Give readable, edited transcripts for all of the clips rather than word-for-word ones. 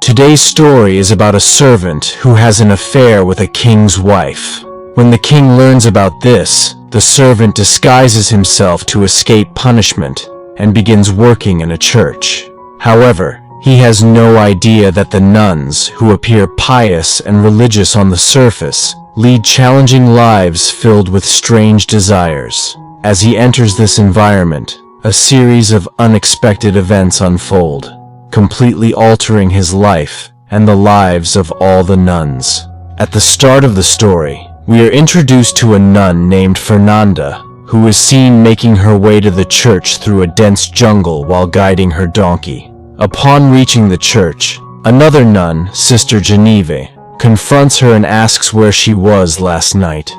Today's story is about a servant who has an affair with a king's wife. When the king learns about this, the servant disguises himself to escape punishment and begins working in a church. However, he has no idea that the nuns, who appear pious and religious on the surface, lead challenging lives filled with strange desires. As he enters this environment, a series of unexpected events unfold, completely altering his life and the lives of all the nuns. At the start of the story, we are introduced to a nun named Fernanda, who is seen making her way to the church through a dense jungle while guiding her donkey. Upon reaching the church, another nun, Sister Genevieve, confronts her and asks where she was last night.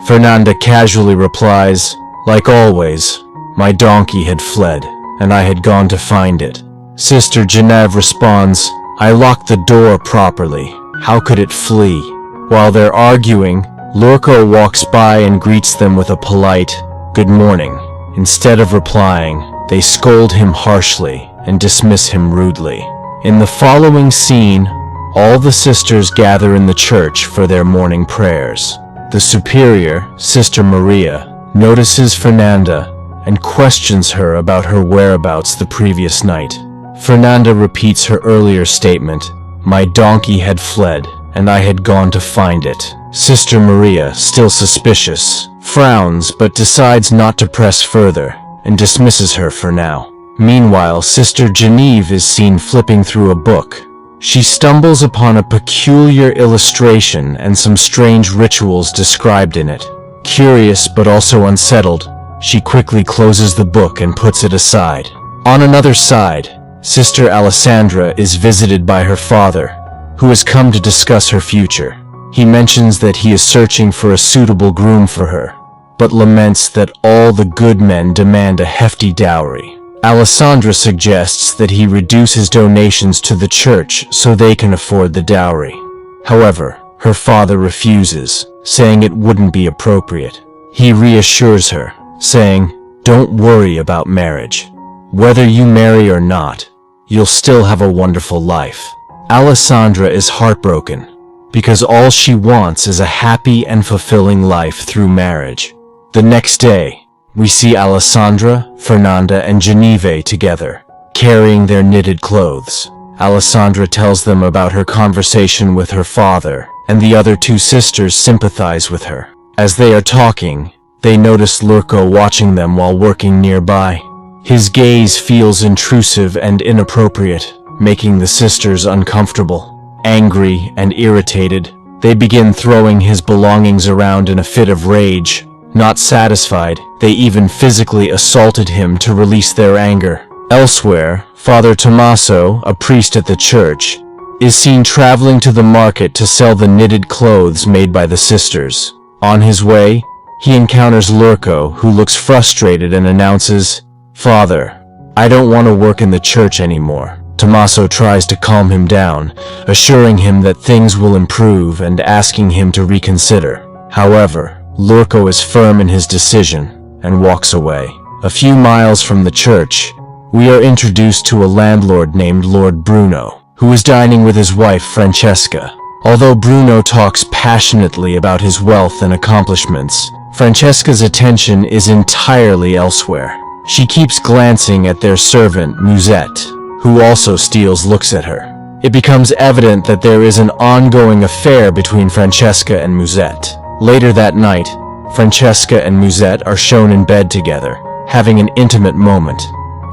Fernanda casually replies, "Like always, my donkey had fled, and I had gone to find it." Sister Genevieve responds, "I locked the door properly. How could it flee?" While they're arguing, Lurko walks by and greets them with a polite, "Good morning." Instead of replying, they scold him harshly and dismiss him rudely. In the following scene, all the sisters gather in the church for their morning prayers. The superior, Sister Maria, notices Fernanda and questions her about her whereabouts the previous night. Fernanda repeats her earlier statement, "My donkey had fled, and I had gone to find it." Sister Maria, still suspicious, frowns but decides not to press further and dismisses her for now. Meanwhile, Sister Genevieve is seen flipping through a book. She stumbles upon a peculiar illustration and some strange rituals described in it. Curious but also unsettled, she quickly closes the book and puts it aside. On another side, Sister Alessandra is visited by her father, who has come to discuss her future. He mentions that he is searching for a suitable groom for her, but laments that all the good men demand a hefty dowry. Alessandra suggests that he reduce his donations to the church so they can afford the dowry. However, her father refuses, saying it wouldn't be appropriate. He reassures her, saying, "Don't worry about marriage. Whether you marry or not, you'll still have a wonderful life." Alessandra is heartbroken, because all she wants is a happy and fulfilling life through marriage. The next day, we see Alessandra, Fernanda, and Genevieve together, carrying their knitted clothes. Alessandra tells them about her conversation with her father, and the other two sisters sympathize with her. As they are talking, they notice Lurko watching them while working nearby. His gaze feels intrusive and inappropriate, making the sisters uncomfortable. Angry and irritated, they begin throwing his belongings around in a fit of rage. Not satisfied, they even physically assaulted him to release their anger. Elsewhere, Father Tommaso, a priest at the church, is seen traveling to the market to sell the knitted clothes made by the sisters. On his way, he encounters Lurko, who looks frustrated and announces, "Father, I don't want to work in the church anymore." Tommaso tries to calm him down, assuring him that things will improve and asking him to reconsider. However, Lurko is firm in his decision and walks away. A few miles from the church, we are introduced to a landlord named Lord Bruno, who is dining with his wife Francesca. Although Bruno talks passionately about his wealth and accomplishments, Francesca's attention is entirely elsewhere. She keeps glancing at their servant, Musette, who also steals looks at her. It becomes evident that there is an ongoing affair between Francesca and Musette. Later that night, Francesca and Musette are shown in bed together, having an intimate moment.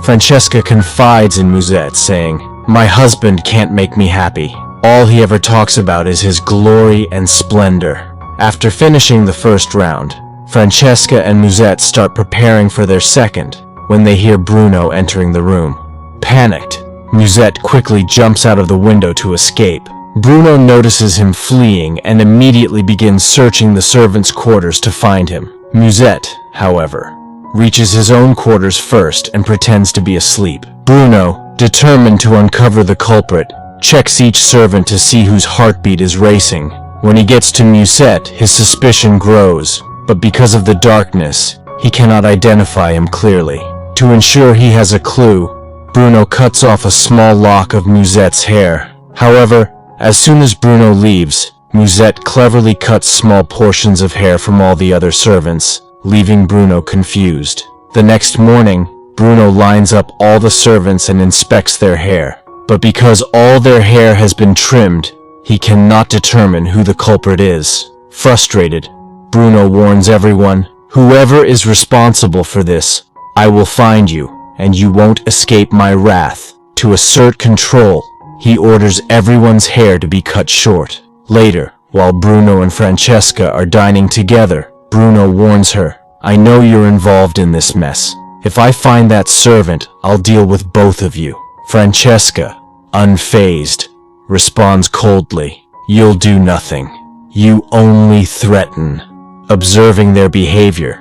Francesca confides in Musette, saying, "My husband can't make me happy. All he ever talks about is his glory and splendor." After finishing the first round, Francesca and Musette start preparing for their second when they hear Bruno entering the room. Panicked, Musette quickly jumps out of the window to escape. Bruno notices him fleeing and immediately begins searching the servants' quarters to find him. Musette, however, reaches his own quarters first and pretends to be asleep. Bruno, determined to uncover the culprit, checks each servant to see whose heartbeat is racing. When he gets to Musette, his suspicion grows, but because of the darkness, he cannot identify him clearly. To ensure he has a clue, Bruno cuts off a small lock of Musette's hair. However, as soon as Bruno leaves, Musette cleverly cuts small portions of hair from all the other servants, leaving Bruno confused. The next morning, Bruno lines up all the servants and inspects their hair. But because all their hair has been trimmed, he cannot determine who the culprit is. Frustrated, Bruno warns everyone, "Whoever is responsible for this, I will find you, and you won't escape my wrath." To assert control, he orders everyone's hair to be cut short. Later, while Bruno and Francesca are dining together, Bruno warns her, "I know you're involved in this mess. If I find that servant, I'll deal with both of you." Francesca, unfazed, responds coldly, "You'll do nothing. You only threaten." Observing their behavior,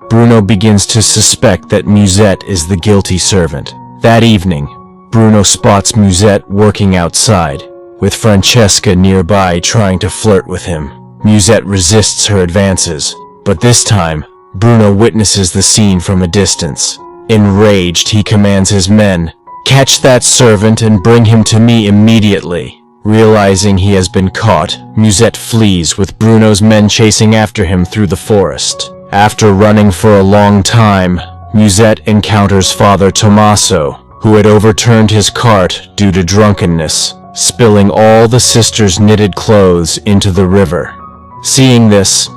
Bruno begins to suspect that Musette is the guilty servant. That evening, Bruno spots Musette working outside, with Francesca nearby trying to flirt with him. Musette resists her advances, but this time, Bruno witnesses the scene from a distance. Enraged, he commands his men, "Catch that servant and bring him to me immediately." Realizing he has been caught, Musette flees with Bruno's men chasing after him through the forest. After running for a long time, Musette encounters Father Tommaso, who had overturned his cart due to drunkenness, spilling all the sisters' knitted clothes into the river. Seeing this,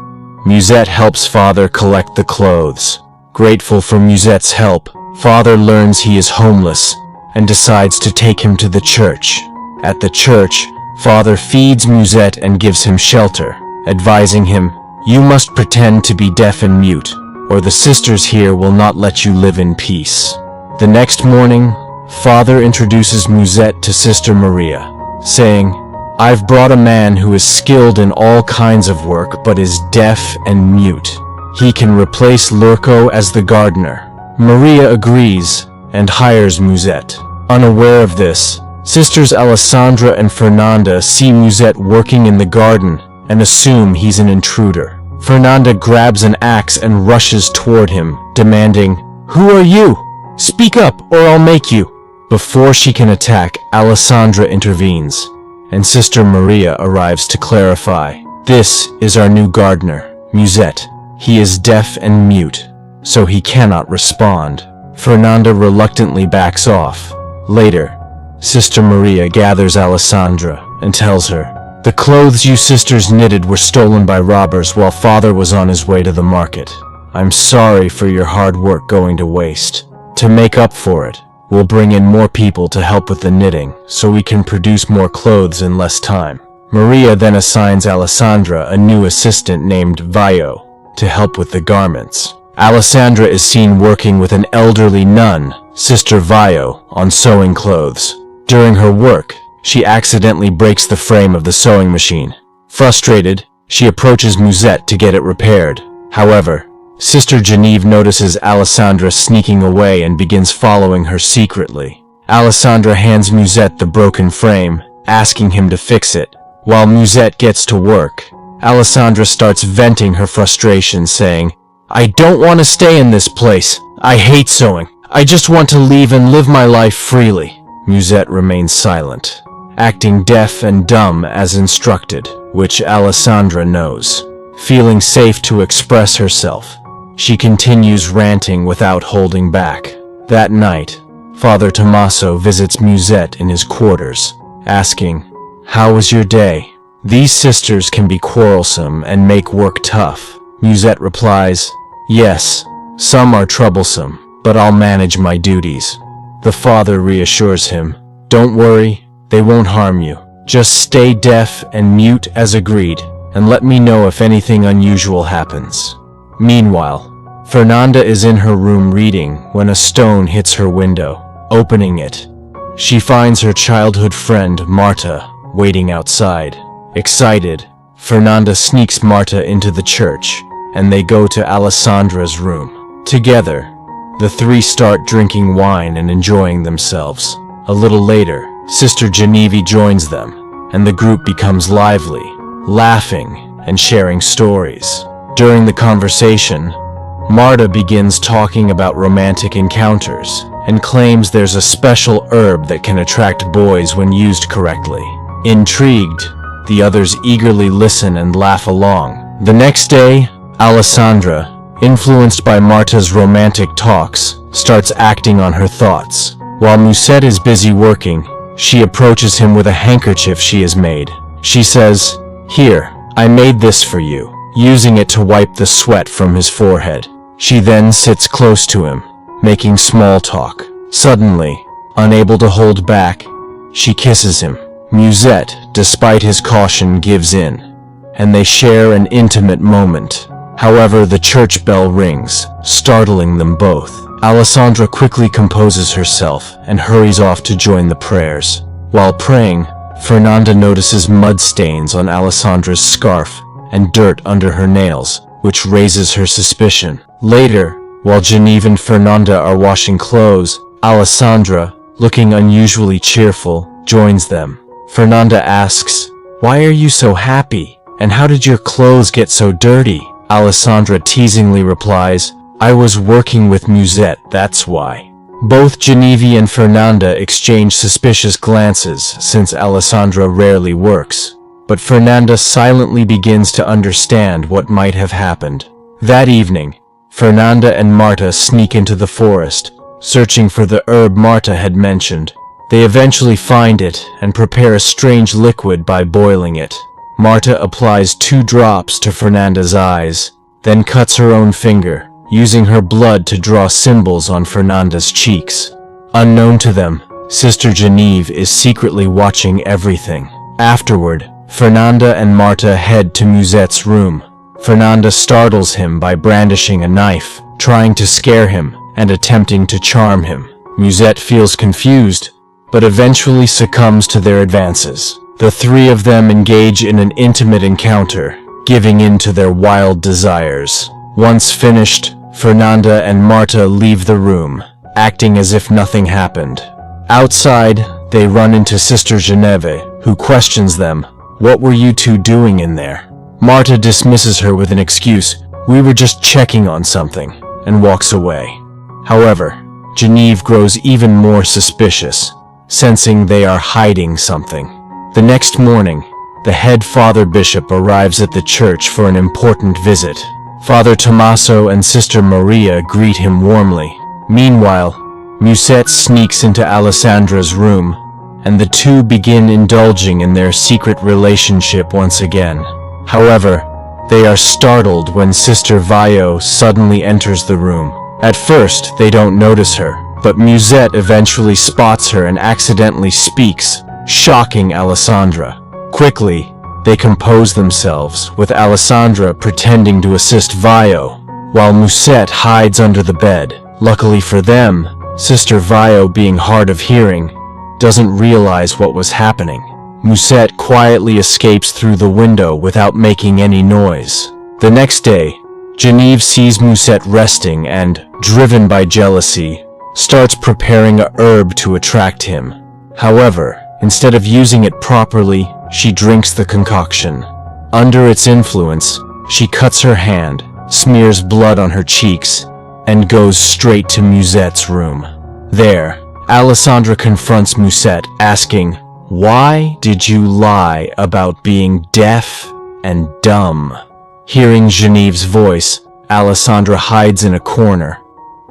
Musette helps Father collect the clothes. Grateful for Musette's help, Father learns he is homeless and decides to take him to the church. At the church, Father feeds Musette and gives him shelter, advising him, "You must pretend to be deaf and mute, or the sisters here will not let you live in peace." The next morning, Father introduces Musette to Sister Maria, saying, "I've brought a man who is skilled in all kinds of work but is deaf and mute. He can replace Lurco as the gardener." Maria agrees and hires Musette. Unaware of this, Sisters Alessandra and Fernanda see Musette working in the garden and assume he's an intruder. Fernanda grabs an axe and rushes toward him, demanding, "Who are you? Speak up or I'll make you." Before she can attack, Alessandra intervenes, and Sister Maria arrives to clarify. "This is our new gardener, Musette. He is deaf and mute, so he cannot respond." Fernanda reluctantly backs off. Later, Sister Maria gathers Alessandra and tells her, "The clothes you sisters knitted were stolen by robbers while Father was on his way to the market. I'm sorry for your hard work going to waste. To make up for it, we'll bring in more people to help with the knitting so we can produce more clothes in less time." Maria then assigns Alessandra a new assistant named Vaio to help with the garments. Alessandra is seen working with an elderly nun, Sister Vaio, on sewing clothes. During her work, she accidentally breaks the frame of the sewing machine. Frustrated, she approaches Musette to get it repaired. However, Sister Genevieve notices Alessandra sneaking away and begins following her secretly. Alessandra hands Musette the broken frame, asking him to fix it. While Musette gets to work, Alessandra starts venting her frustration, saying, "I don't want to stay in this place. I hate sewing. I just want to leave and live my life freely." Musette remains silent, acting deaf and dumb as instructed, which Alessandra knows. Feeling safe to express herself, she continues ranting without holding back. That night, Father Tommaso visits Musette in his quarters, asking, "How was your day?" These sisters can be quarrelsome and make work tough. Musette replies, "Yes, some are troublesome, but I'll manage my duties." The father reassures him, "Don't worry, they won't harm you. Just stay deaf and mute as agreed, and let me know if anything unusual happens." Meanwhile, Fernanda is in her room reading when a stone hits her window. Opening it, she finds her childhood friend, Marta, waiting outside. Excited, Fernanda sneaks Marta into the church, and they go to Alessandra's room. Together, the three start drinking wine and enjoying themselves. A little later, Sister Genevieve joins them, and the group becomes lively, laughing and sharing stories. During the conversation, Marta begins talking about romantic encounters and claims there's a special herb that can attract boys when used correctly. Intrigued, the others eagerly listen and laugh along. The next day, Alessandra, influenced by Marta's romantic talks, starts acting on her thoughts. While Musette is busy working, she approaches him with a handkerchief she has made. She says, "Here, I made this for you," using it to wipe the sweat from his forehead. She then sits close to him, making small talk. Suddenly, unable to hold back, she kisses him. Musette, despite his caution, gives in, and they share an intimate moment. However, the church bell rings, startling them both. Alessandra quickly composes herself and hurries off to join the prayers. While praying, Fernanda notices mud stains on Alessandra's scarf and dirt under her nails, which raises her suspicion. Later, while Genevieve and Fernanda are washing clothes, Alessandra, looking unusually cheerful, joins them. Fernanda asks, "Why are you so happy? And how did your clothes get so dirty?" Alessandra teasingly replies, "I was working with Musette, that's why." Both Genevieve and Fernanda exchange suspicious glances since Alessandra rarely works, but Fernanda silently begins to understand what might have happened. That evening, Fernanda and Marta sneak into the forest, searching for the herb Marta had mentioned. They eventually find it and prepare a strange liquid by boiling it. Marta applies 2 drops to Fernanda's eyes, then cuts her own finger, using her blood to draw symbols on Fernanda's cheeks. Unknown to them, Sister Genevieve is secretly watching everything. Afterward, Fernanda and Marta head to Musette's room. Fernanda startles him by brandishing a knife, trying to scare him and attempting to charm him. Musette feels confused, but eventually succumbs to their advances. The 3 of them engage in an intimate encounter, giving in to their wild desires. Once finished, Fernanda and Marta leave the room, acting as if nothing happened. Outside, they run into Sister Genevieve, who questions them, "What were you 2 doing in there?" Marta dismisses her with an excuse, "We were just checking on something," and walks away. However, Genevieve grows even more suspicious, sensing they are hiding something. The next morning, the head Father Bishop arrives at the church for an important visit. Father Tommaso and Sister Maria greet him warmly. Meanwhile, Musette sneaks into Alessandra's room, and the 2 begin indulging in their secret relationship once again. However, they are startled when Sister Vaio suddenly enters the room. At first, they don't notice her, but Musette eventually spots her and accidentally speaks, shocking Alessandra. Quickly, they compose themselves, with Alessandra pretending to assist Vaio, while Musette hides under the bed. Luckily for them, Sister Vaio, being hard of hearing, doesn't realize what was happening. Musette quietly escapes through the window without making any noise. The next day, Genevieve sees Musette resting and, driven by jealousy, starts preparing a herb to attract him. However, instead of using it properly, she drinks the concoction. Under its influence, she cuts her hand, smears blood on her cheeks, and goes straight to Musette's room. There, Alessandra confronts Musette, asking, "Why did you lie about being deaf and dumb?" Hearing Genevieve's voice, Alessandra hides in a corner,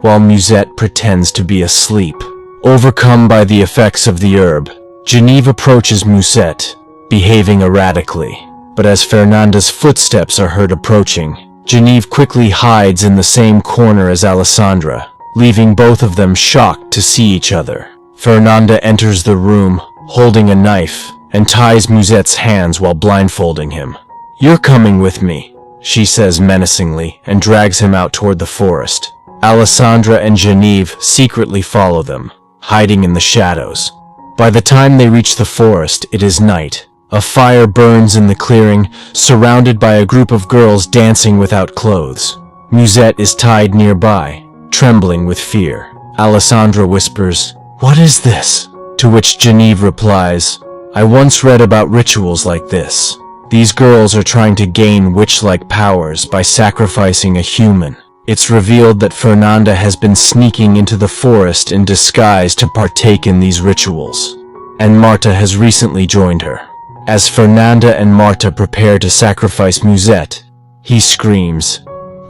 while Musette pretends to be asleep. Overcome by the effects of the herb, Genevieve approaches Musette, behaving erratically. But as Fernanda's footsteps are heard approaching, Genevieve quickly hides in the same corner as Alessandra, leaving both of them shocked to see each other. Fernanda enters the room, holding a knife, and ties Musette's hands while blindfolding him. "You're coming with me," she says menacingly, and drags him out toward the forest. Alessandra and Genevieve secretly follow them, hiding in the shadows. By the time they reach the forest, it is night. A fire burns in the clearing, surrounded by a group of girls dancing without clothes. Musette is tied nearby, trembling with fear. Alessandra whispers, "What is this?" To which Genevieve replies, "I once read about rituals like this. These girls are trying to gain witch-like powers by sacrificing a human." It's revealed that Fernanda has been sneaking into the forest in disguise to partake in these rituals, and Marta has recently joined her. As Fernanda and Marta prepare to sacrifice Musette, he screams,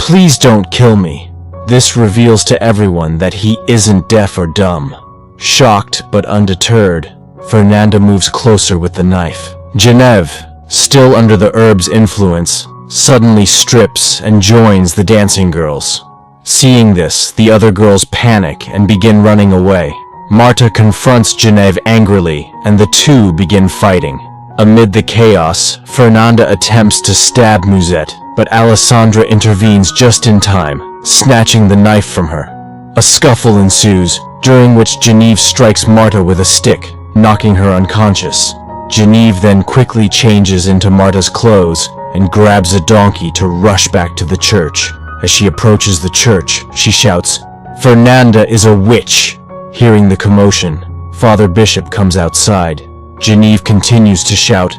"Please don't kill me." This reveals to everyone that he isn't deaf or dumb. Shocked but undeterred, Fernanda moves closer with the knife. Genevieve, still under the herb's influence, suddenly strips and joins the dancing girls. Seeing this, the other girls panic and begin running away. Marta confronts Genevieve angrily, and the two begin fighting. Amid the chaos, Fernanda attempts to stab Musette, but Alessandra intervenes just in time, snatching the knife from her. A scuffle ensues, during which Genevieve strikes Marta with a stick, knocking her unconscious. Genevieve then quickly changes into Marta's clothes and grabs a donkey to rush back to the church. As she approaches the church, she shouts, "Fernanda is a witch!" Hearing the commotion, Father Bishop comes outside. Genevieve continues to shout,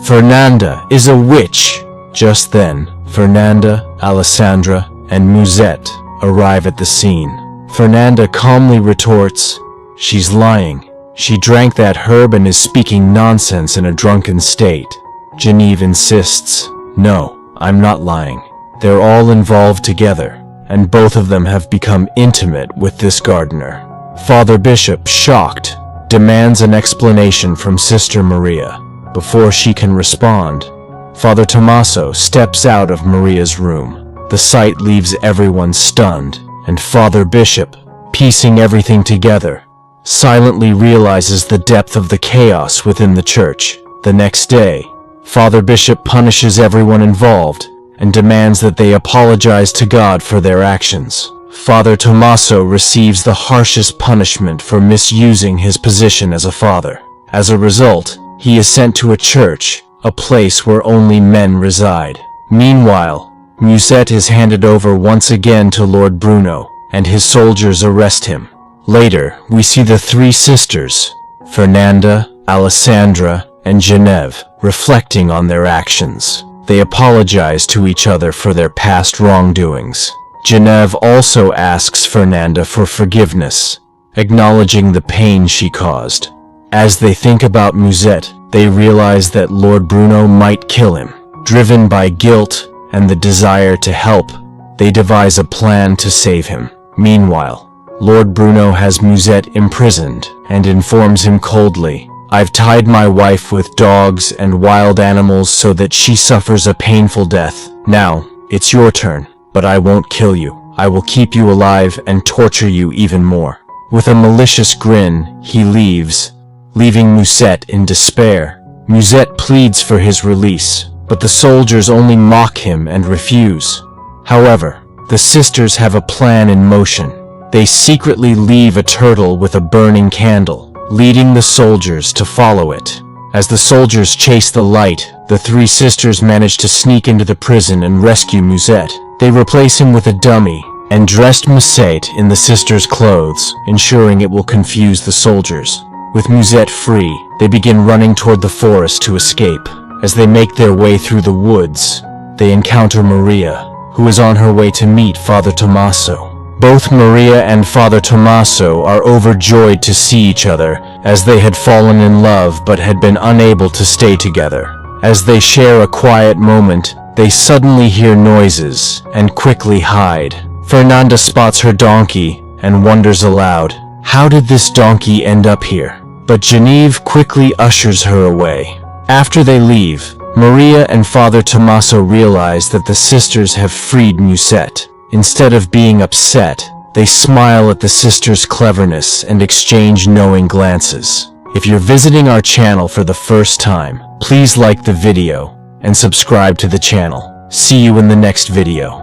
"Fernanda is a witch!" Just then, Fernanda, Alessandra, and Musette arrive at the scene. Fernanda calmly retorts, "She's lying. She drank that herb and is speaking nonsense in a drunken state." Genevieve insists, "No, I'm not lying. They're all involved together, and both of them have become intimate with this gardener." Father Bishop, shocked, demands an explanation from Sister Maria. Before she can respond, Father Tommaso steps out of Maria's room. The sight leaves everyone stunned, and Father Bishop, piecing everything together, silently realizes the depth of the chaos within the church. The next day, Father Bishop punishes everyone involved and demands that they apologize to God for their actions. Father Tommaso receives the harshest punishment for misusing his position as a father. As a result, he is sent to a church, a place where only men reside. Meanwhile, Musette is handed over once again to Lord Bruno, and his soldiers arrest him. Later, we see the three sisters, Fernanda, Alessandra, and Genevieve, reflecting on their actions. They apologize to each other for their past wrongdoings. Genevieve also asks Fernanda for forgiveness, acknowledging the pain she caused. As they think about Musette, they realize that Lord Bruno might kill him. Driven by guilt and the desire to help, they devise a plan to save him. Meanwhile, Lord Bruno has Musette imprisoned and informs him coldly, "I've tied my wife with dogs and wild animals so that she suffers a painful death. Now, it's your turn, but I won't kill you. I will keep you alive and torture you even more." With a malicious grin, he leaves, leaving Musette in despair. Musette pleads for his release, but the soldiers only mock him and refuse. However, the sisters have a plan in motion. They secretly leave a turtle with a burning candle, leading the soldiers to follow it. As the soldiers chase the light, the three sisters manage to sneak into the prison and rescue Musette. They replace him with a dummy and dressed Musette in the sisters' clothes, ensuring it will confuse the soldiers. With Musette free, they begin running toward the forest to escape. As they make their way through the woods, they encounter Maria, who is on her way to meet Father Tommaso. Both Maria and Father Tommaso are overjoyed to see each other, as they had fallen in love but had been unable to stay together. As they share a quiet moment, they suddenly hear noises and quickly hide. Fernanda spots her donkey and wonders aloud, "How did this donkey end up here?" But Genevieve quickly ushers her away. After they leave, Maria and Father Tommaso realize that the sisters have freed Musette. Instead of being upset, they smile at the sisters' cleverness and exchange knowing glances. If you're visiting our channel for the first time, please like the video and subscribe to the channel. See you in the next video.